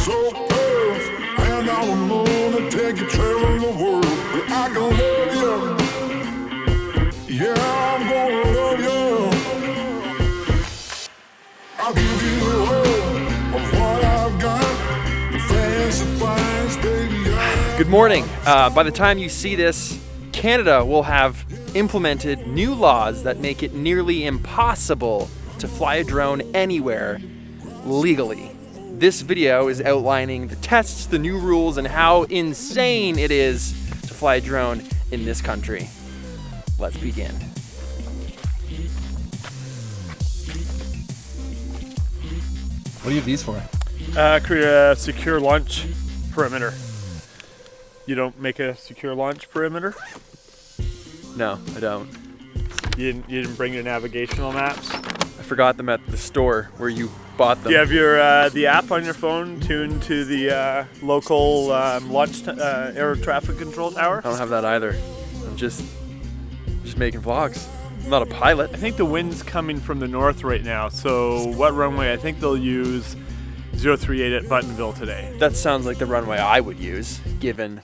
so fast, and I'm gonna take you traveling the world. But I can love you. Yeah, I'm gonna love you. I'll give you all of what I've got. The fancy finds, baby. Good morning. By the time you see this, Canada will have implemented new laws that make it nearly impossible to fly a drone anywhere legally. This video is outlining the tests, the new rules, and how insane it is to fly a drone in this country. Let's begin. What do you have these for? Create a secure launch perimeter. You don't make a secure launch perimeter? No, I don't. You didn't bring your navigational maps? I forgot them at the store where you bought them. Do you have your the app on your phone tuned to the local launch air traffic control tower? I don't have that either. I'm just making vlogs. I'm not a pilot. I think the wind's coming from the north right now, so what runway? I think they'll use 038 at Buttonville today. That sounds like the runway I would use, given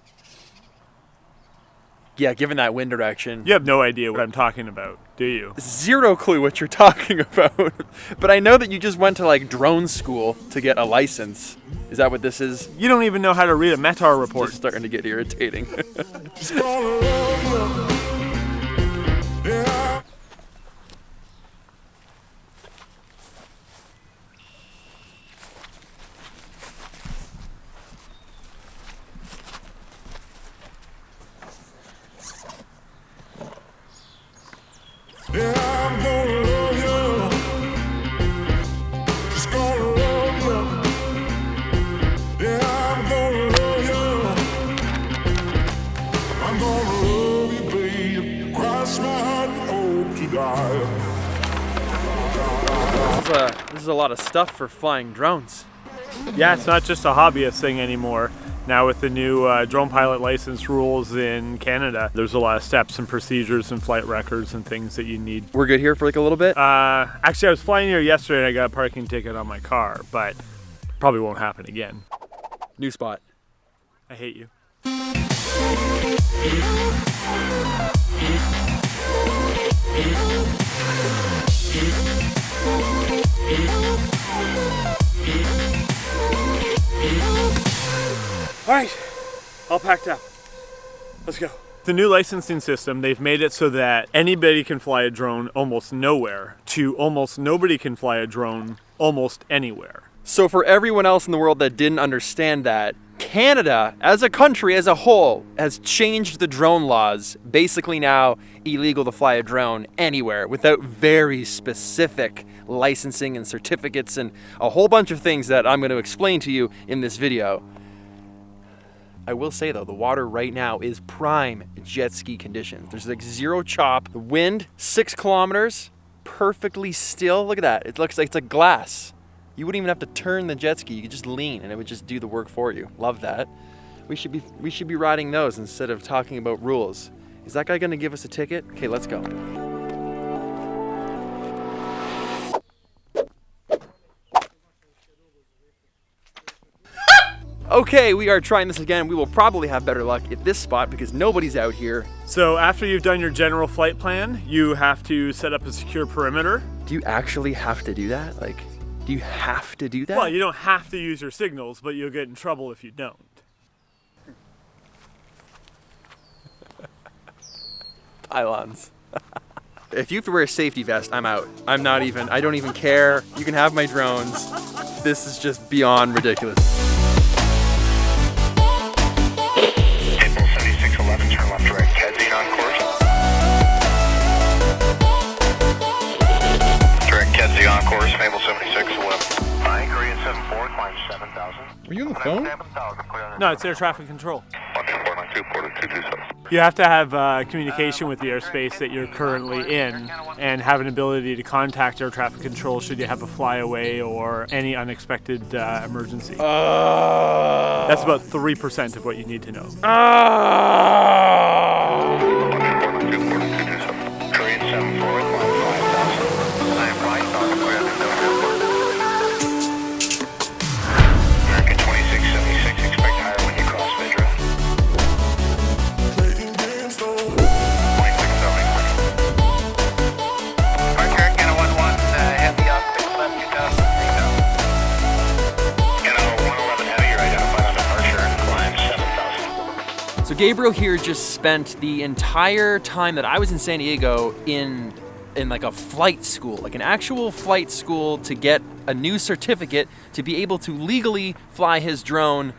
that wind direction. You have no idea what I'm talking about, do you? Zero clue what you're talking about. But I know that you just went to like drone school to get a license. Is that what this is? You don't even know how to read a METAR report. It's starting to get irritating. Just gonna love you. Yeah. Yeah, I'm gonna love you. Just gonna love you. Yeah, I'm gonna love you. I'm gonna love you, babe. Cross my heart and hope to die. This is a lot of stuff for flying drones. Yeah, it's not just a hobbyist thing anymore. Now with the new drone pilot license rules in Canada, there's a lot of steps and procedures and flight records and things that you need. We're good here for like a little bit? Actually, I was flying here yesterday and I got a parking ticket on my car, but probably won't happen again. New spot. I hate you. All right, all packed up. Let's go. The new licensing system, they've made it so that anybody can fly a drone almost nowhere to almost nobody can fly a drone almost anywhere. So for everyone else in the world that didn't understand that, Canada, as a country as a whole, has changed the drone laws. Basically now illegal to fly a drone anywhere without very specific licensing and certificates and a whole bunch of things that I'm going to explain to you in this video. I will say though, the water right now is prime jet ski conditions. There's like zero chop. The wind, 6 kilometers, perfectly still. Look at that. It looks like it's like glass. You wouldn't even have to turn the jet ski. You could just lean and it would just do the work for you. Love that. We should be riding those instead of talking about rules. Is that guy gonna give us a ticket? Okay, let's go. Okay, we are trying this again. We will probably have better luck at this spot because nobody's out here. So after you've done your general flight plan, you have to set up a secure perimeter. Do you actually have to do that? Like, do you have to do that? Well, you don't have to use your signals, but you'll get in trouble if you don't. Pylons. If you have to wear a safety vest, I'm out. I don't even care. You can have my drones. This is just beyond ridiculous. April 7611, turn left direct, Kedzie on course. Direct Kedzie on course, Mabel 7611. Korean 74, climb 7,000. Were you on the phone? No, it's air traffic control. 12492, ported 227. You have to have communication with the airspace that you're currently in and have an ability to contact air traffic control should you have a flyaway or any unexpected emergency. That's about 3% of what you need to know. 12492, ported 227. Korean 74, climb 5,000. I am right on the ground, no airport. American 26 Gabriel here just spent the entire time that I was in San Diego in like a flight school, like an actual flight school to get a new certificate to be able to legally fly his drone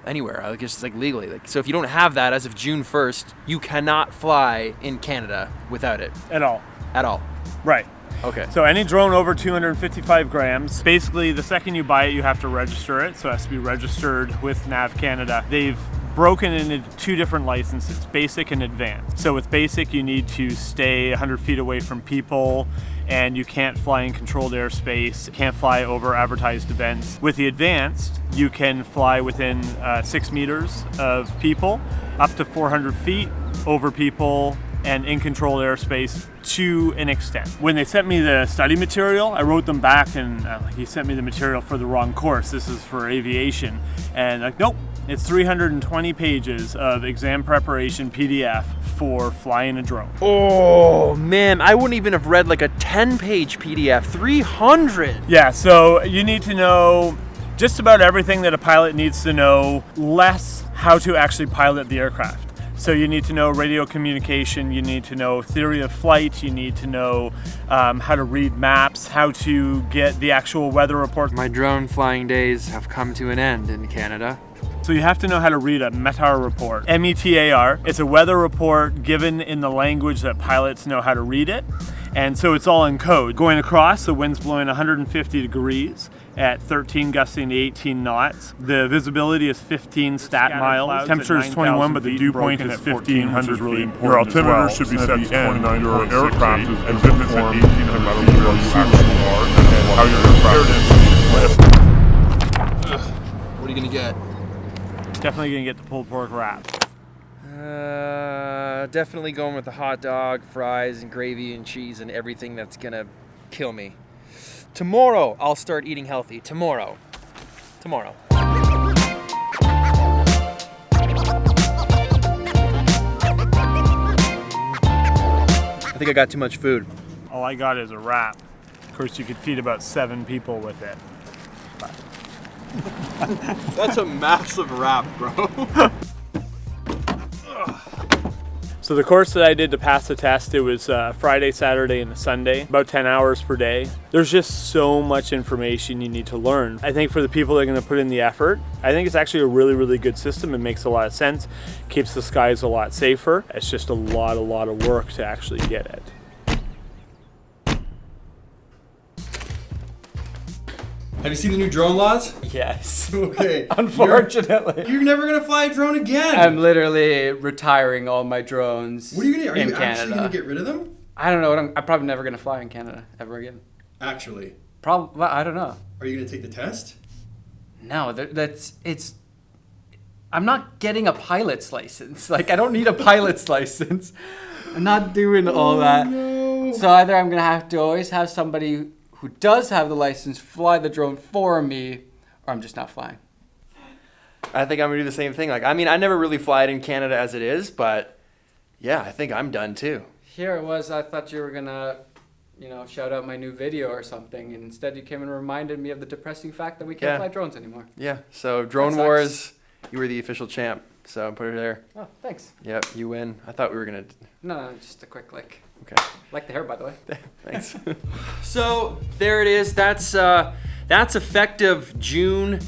anywhere. I guess it's like legally. Like, so if you don't have that as of June 1st, you cannot fly in Canada without it. At all. At all. Right. Okay. So any drone over 255 grams, basically the second you buy it, you have to register it. So it has to be registered with NAV Canada. They've broken into two different licenses, basic and advanced. So with basic, you need to stay 100 feet away from people, and you can't fly in controlled airspace, can't fly over advertised events. With the advanced, you can fly within 6 meters of people, up to 400 feet over people, and in controlled airspace to an extent. When they sent me the study material, I wrote them back and he sent me the material for the wrong course. This is for aviation. And like, nope, it's 320 pages of exam preparation PDF for flying a drone. Oh man, I wouldn't even have read like a 10-page PDF. 300. Yeah, so you need to know just about everything that a pilot needs to know, less how to actually pilot the aircraft. So you need to know radio communication, you need to know theory of flight, you need to know how to read maps, how to get the actual weather report. My drone flying days have come to an end in Canada. So you have to know how to read a METAR report. METAR, it's a weather report given in the language that pilots know how to read it. And so it's all in code. Going across, the wind's blowing 150 degrees at 13 gusting to 18 knots. The visibility is 15 stat miles. Temperature is 21, but the dew point is 1,500 feet. Your altimeter should be set to end. Your aircraft is exhibits at 1,800 feet where you actually are and how your aircraft is. What are you gonna get? Definitely gonna get the pulled pork wrap. Definitely going with the hot dog, fries, and gravy and cheese and everything that's gonna kill me. Tomorrow, I'll start eating healthy. Tomorrow. I think I got too much food. All I got is a wrap. Of course, you could feed about 7 people with it. That's a massive wrap, bro. So the course that I did to pass the test, it was Friday, Saturday, and a Sunday, about 10 hours per day. There's just so much information you need to learn. I think for the people that are gonna put in the effort, I think it's actually a really, really good system. It makes a lot of sense, keeps the skies a lot safer. It's just a lot of work to actually get it. Have you seen the new drone laws? Yes. Okay. Unfortunately. You're never gonna fly a drone again. I'm literally retiring all my drones. What are you gonna? Are in you Canada. actually gonna get rid of them? I don't know. I'm probably never gonna fly in Canada ever again. Actually, Probably. I don't know. are you gonna take the test? No, it's. I'm not getting a pilot's license. Like I don't need a pilot's license. I'm not doing all that. No. So either I'm gonna have to always have somebody who does have the license fly the drone for me, or I'm just not flying. I think I'm gonna do the same thing. Like, I mean, I never really fly it in Canada as it is, but yeah, I think I'm done too. Here it was. I thought you were gonna, shout out my new video or something, and instead you came and reminded me of the depressing fact that we can't Yeah. fly drones anymore. Yeah. So Drone That sucks. Wars, you were the official champ. So put it there. Oh, thanks. Yep, you win. I thought we were gonna. No, just a quick lick. Okay. Like the hair, by the way. Thanks. So there it is. That's effective June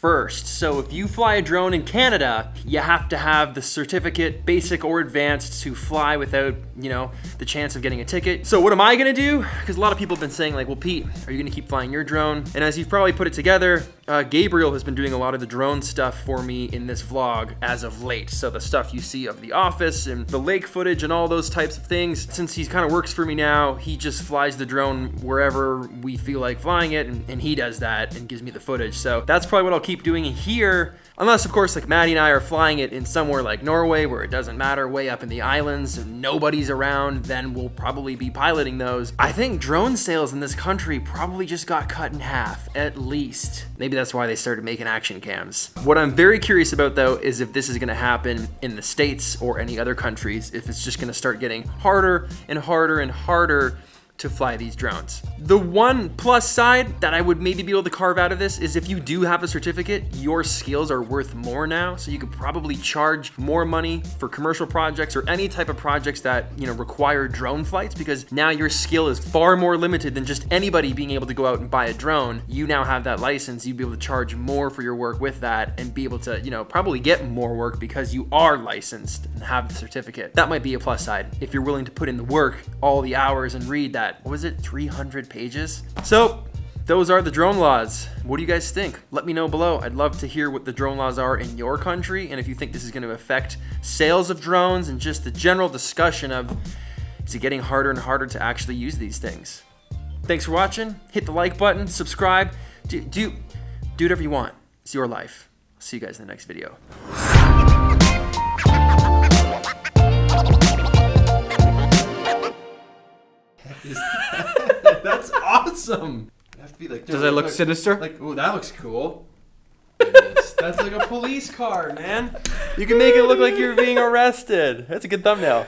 1st. So if you fly a drone in Canada, you have to have the certificate, basic or advanced, to fly without, the chance of getting a ticket. So what am I gonna do? Because a lot of people have been saying like, well, Pete, are you gonna keep flying your drone? And as you've probably put it together, Gabriel has been doing a lot of the drone stuff for me in this vlog as of late. So the stuff you see of the office and the lake footage and all those types of things. Since he kind of works for me now, he just flies the drone wherever we feel like flying it, and he does that and gives me the footage. So that's probably what I'll keep doing here. Unless, of course, like Maddie and I are flying it in somewhere like Norway where it doesn't matter, way up in the islands and nobody's around, then we'll probably be piloting those. I think drone sales in this country probably just got cut in half, at least. Maybe that's why they started making action cams. What I'm very curious about though is if this is gonna happen in the States or any other countries, if it's just gonna start getting harder and harder and harder to fly these drones. The one plus side that I would maybe be able to carve out of this is if you do have a certificate, your skills are worth more now. So you could probably charge more money for commercial projects or any type of projects that, you know, require drone flights, because now your skill is far more limited than just anybody being able to go out and buy a drone. You now have that license. You'd be able to charge more for your work with that and be able to, you know, probably get more work because you are licensed and have the certificate. That might be a plus side if you're willing to put in the work, all the hours, and read that, what was it, 300 pages? So those are the drone laws. What do you guys think? Let me know below. I'd love to hear what the drone laws are in your country, and if you think this is going to affect sales of drones and just the general discussion of, is it getting harder and harder to actually use these things? Thanks for watching. Hit the like button, subscribe, do whatever you want. It's your life. I'll see you guys in the next video. That's awesome. You have to be like, Does it look sinister? Like, ooh, that looks cool. That's like a police car, man. You can make it look like you're being arrested. That's a good thumbnail.